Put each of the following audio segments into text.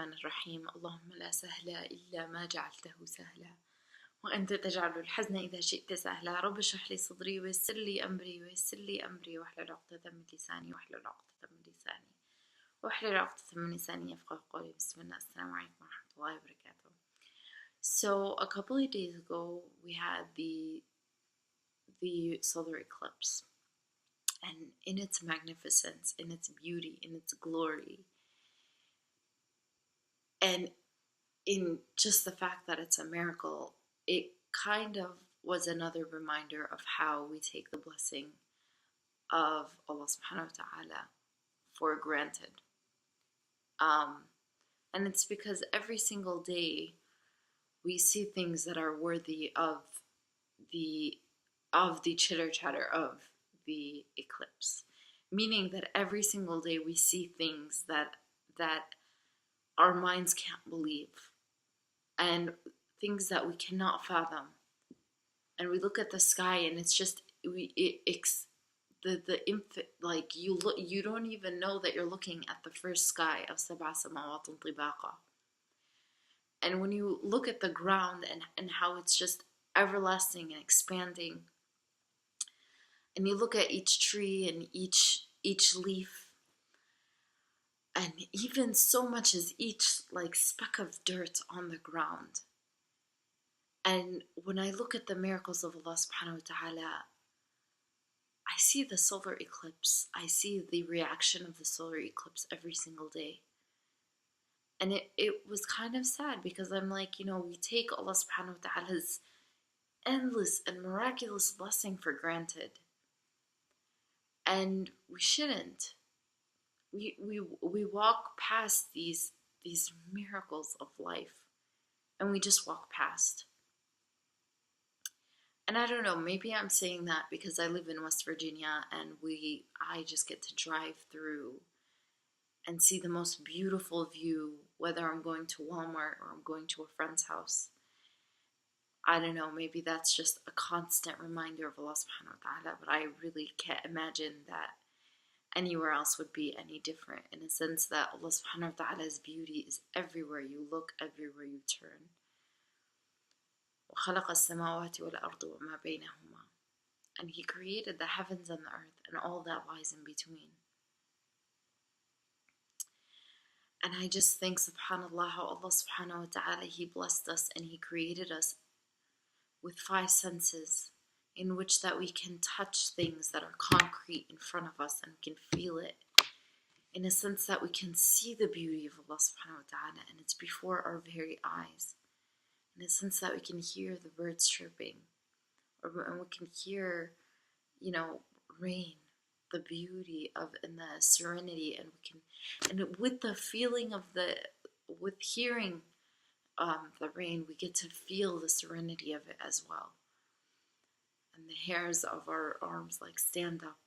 الرحمن الرحيم اللهم لا سهل إلا ما جعلته سهلا وأنت تجعل الحزن إذا شئت سهلا رب اشرح لي صدري ويسر لي أمري واحلل عقدة من لساني يفقه قولي بسم الله السلام عليكم ورحمة الله وبركاته. So a couple of days ago we had the solar eclipse, and in its magnificence, in its beauty, in its glory, and in just the fact that it's a miracle, it kind of was another reminder of how we take the blessing of Allah SWT for granted. And it's because every single day we see things that are worthy of the chitter chatter of the eclipse, meaning that every single day we see things that our minds can't believe, and things that we cannot fathom. And we look at the sky, and it's just you don't even know that you're looking at the first sky of sab'a samawatun tibaqa. And when you look at the ground and how it's just everlasting and expanding, and you look at each tree and each leaf, and even so much as each speck of dirt on the ground. And when I look at the miracles of Allah subhanahu wa ta'ala, I see the solar eclipse. I see the reaction of the solar eclipse every single day. And it was kind of sad, because I'm like, we take Allah subhanahu wa ta'ala's endless and miraculous blessing for granted. And we shouldn't. We walk past these miracles of life, and we just walk past. And I don't know, maybe I'm saying that because I live in West Virginia, and I just get to drive through and see the most beautiful view, whether I'm going to Walmart or I'm going to a friend's house. I don't know, maybe that's just a constant reminder of Allah subhanahu wa ta'ala, but I really can't imagine that anywhere else would be any different, in a sense that Allah subhanahu wa ta'ala's beauty is everywhere you look, everywhere you turn. وَخَلَقَ السَّمَاوَاتِ وَالْأَرْضِ وَمَا بَيْنَهُمَا. And He created the heavens and the earth and all that lies in between. And I just think, subhanAllah, how Allah subhanahu wa ta'ala, He blessed us and He created us with 5 senses, in which that we can touch things that are concrete in front of us, and we can feel it, in a sense that we can see the beauty of Allah subhanahu wa ta'ala, and it's before our very eyes, in a sense that we can hear the birds chirping, and we can hear, rain, the beauty of, and the serenity, and with the feeling of with hearing the rain, we get to feel the serenity of it as well. And the hairs of our arms stand up.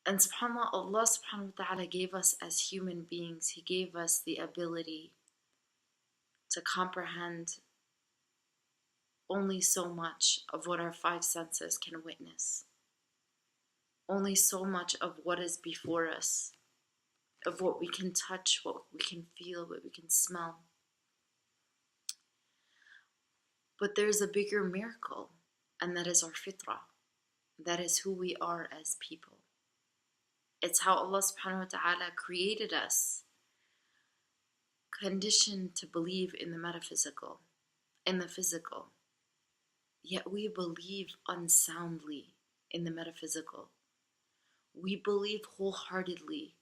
And subhanAllah, Allah subhanahu wa ta'ala gave us as human beings, He gave us the ability to comprehend only so much of what our 5 senses can witness. Only so much of what is before us, of what we can touch, what we can feel, what we can smell. But there's a bigger miracle, and that is our fitra. That is who we are as people. It's how Allah subhanahu wa ta'ala created us, conditioned to believe in the metaphysical, in the physical. Yet we believe unsoundly in the metaphysical. We believe wholeheartedly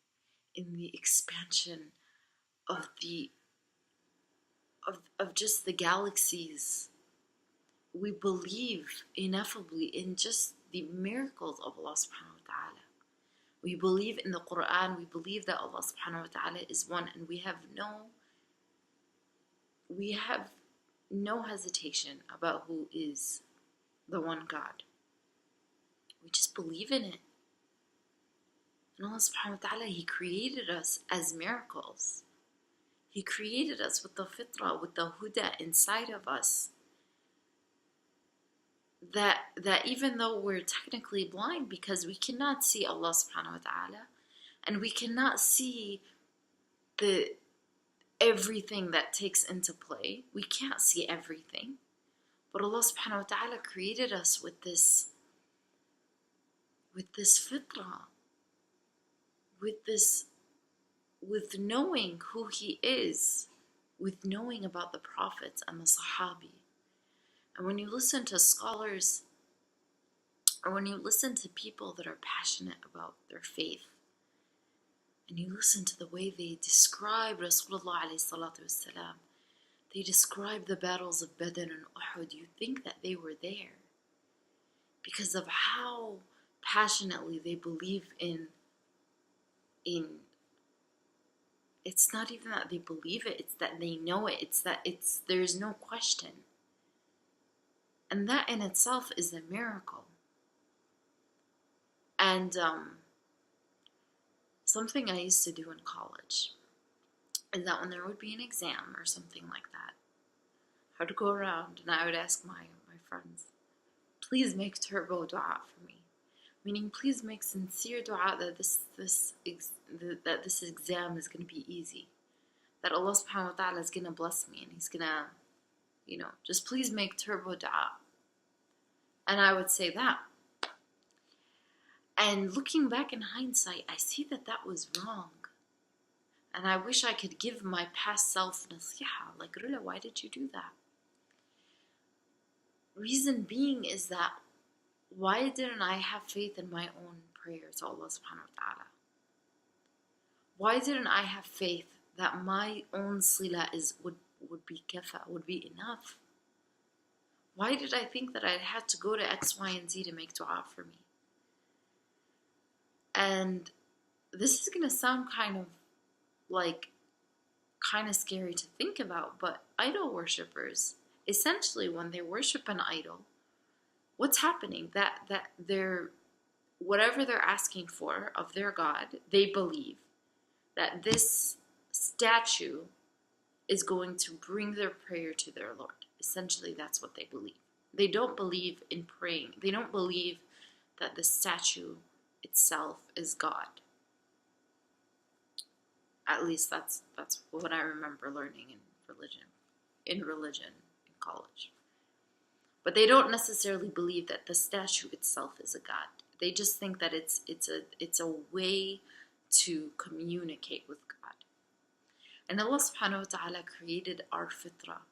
in the expansion of just the galaxies. We believe ineffably in just the miracles of Allah subhanahu wa ta'ala. We believe in the Quran, we believe that Allah subhanahu wa ta'ala is one, and we have no hesitation about who is the one God. We just believe in it. And Allah subhanahu wa ta'ala, He created us as miracles. He created us with the fitra, with the huda inside of us. That even though we're technically blind, because we cannot see Allah subhanahu wa ta'ala, and we cannot see the everything that takes into play. We can't see everything. But Allah subhanahu wa ta'ala created us with this fitra, with knowing who He is, with knowing about the prophets and the Sahabi. And when you listen to scholars, or when you listen to people that are passionate about their faith, and you listen to the way they describe Rasulullah SAW, they describe the battles of Badr and Uhud, you think that they were there because of how passionately they believe in it's not even that they believe it, it's that they know it, there's no question. And that in itself is a miracle. And something I used to do in college is that when there would be an exam or something like that, I would go around and I would ask my friends, please make turbo dua for me. Meaning, please make sincere dua that this exam is going to be easy. That Allah subhanahu wa ta'ala is going to bless me and He's going to, just please make turbo dua. And I would say that. And looking back in hindsight, I see that was wrong. And I wish I could give my past self nasiha, like, Rula, why did you do that? Reason being is that, why didn't I have faith in my own prayer to Allah subhanahu wa ta'ala? Why didn't I have faith that my own sila would be kafa, would be enough? Why did I think that I had to go to X, Y, and Z to make dua for me? And this is going to sound kind of scary to think about, but idol worshippers, essentially when they worship an idol, what's happening? That they're, whatever they're asking for of their God, they believe that this statue is going to bring their prayer to their Lord. Essentially, that's what they believe. They don't believe in praying. They don't believe that the statue itself is God. At least that's what I remember learning in religion in college. But they don't necessarily believe that the statue itself is a God. They just think that it's a way to communicate with God. And Allah subhanahu wa ta'ala created our fitra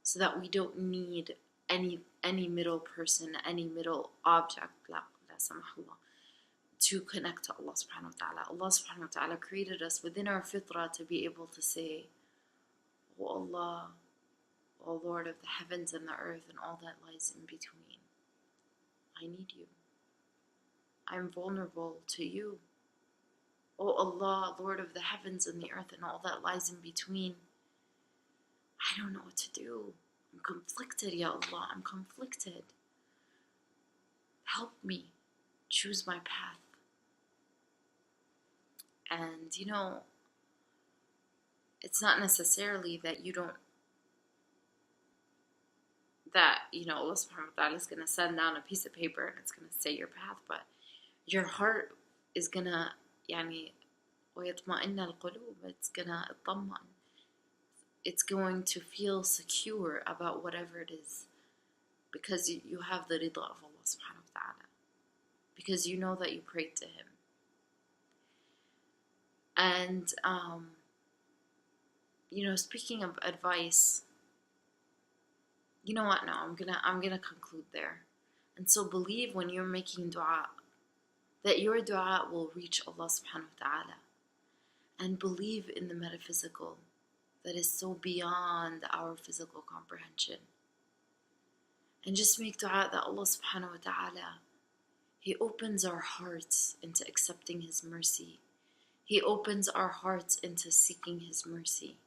so that we don't need any middle person, any middle object, la samahullah, to connect to Allah subhanahu wa ta'ala. Allah subhanahu wa ta'ala created us within our fitra to be able to say, "O Allah, O Lord of the heavens and the earth and all that lies in between, I need you. I'm vulnerable to you. O Allah, Lord of the heavens and the earth and all that lies in between, I don't know what to do. I'm conflicted, Ya Allah, I'm conflicted. Help me choose my path." And it's not necessarily that Allah subhanahu wa ta'ala is going to send down a piece of paper and it's going to say your path, but your heart is going to, وَيَطْمَئِنَّ الْقُلُوبِ, it's going to feel secure about whatever it is, because you have the rida of Allah subhanahu wa ta'ala, because you know that you prayed to Him. And speaking of advice, you know what? No, I'm gonna conclude there. And so believe when you're making dua that your dua will reach Allah subhanahu wa ta'ala, and believe in the metaphysical that is so beyond our physical comprehension. And just make dua that Allah subhanahu wa ta'ala, He opens our hearts into accepting His mercy. He opens our hearts into seeking His mercy.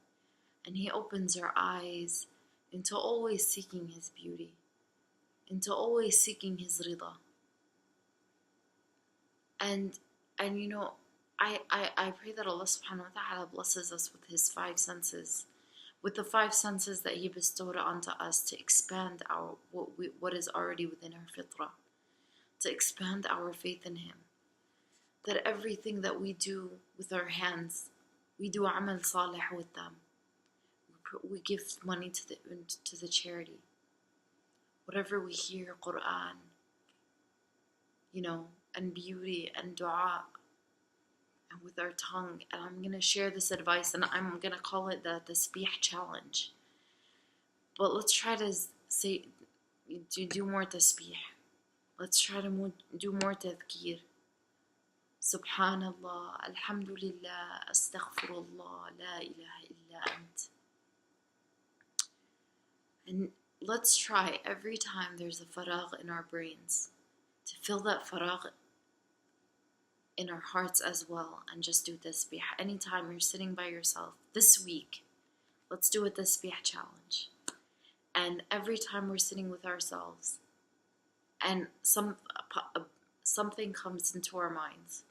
And He opens our eyes into always seeking His beauty, into always seeking His rida. And I pray that Allah subhanahu wa ta'ala blesses us with His five senses, with the five senses that He bestowed onto us to expand what is already within our fitra, to expand our faith in Him. That everything that we do with our hands, we do amal salih with them. we give money to the charity. Whatever we hear, Quran, and beauty and dua, and with our tongue. And I'm going to share this advice, and I'm going to call it the tasbih challenge. But let's try to do more tasbih. Let's try to do more tadhkir. Subhanallah, alhamdulillah, astaghfirullah, la ilaha illa ant. And let's try every time there's a faragh in our brains to fill that faragh in our hearts as well, and just do tasbih. Anytime you're sitting by yourself, this week, let's do a tasbih challenge. And every time we're sitting with ourselves and something comes into our minds,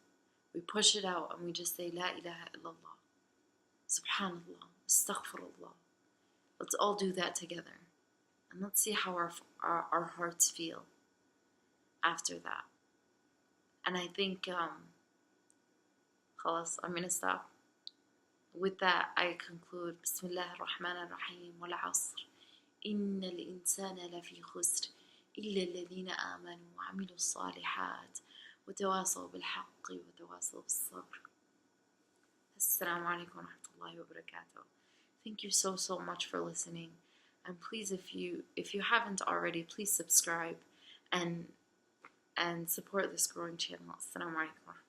we push it out and we just say, La ilaha illallah, subhanallah, astaghfirullah. Let's all do that together. And let's see how our hearts feel after that. And I think, khalas, I'm going to stop. With that, I conclude. Bismillah ar-Rahman ar-Rahim. Wal asr. Inna al-insana lafi khusr. إلا الذين آمنوا وعملوا الصالحات وتواصوا بالحق وتواصوا بالصبر. Assalamu alaikum wa rahmatullahi wa barakatuh. Thank you so much for listening. And please, if you haven't already, please subscribe and support this growing channel. Assalamu alaikum.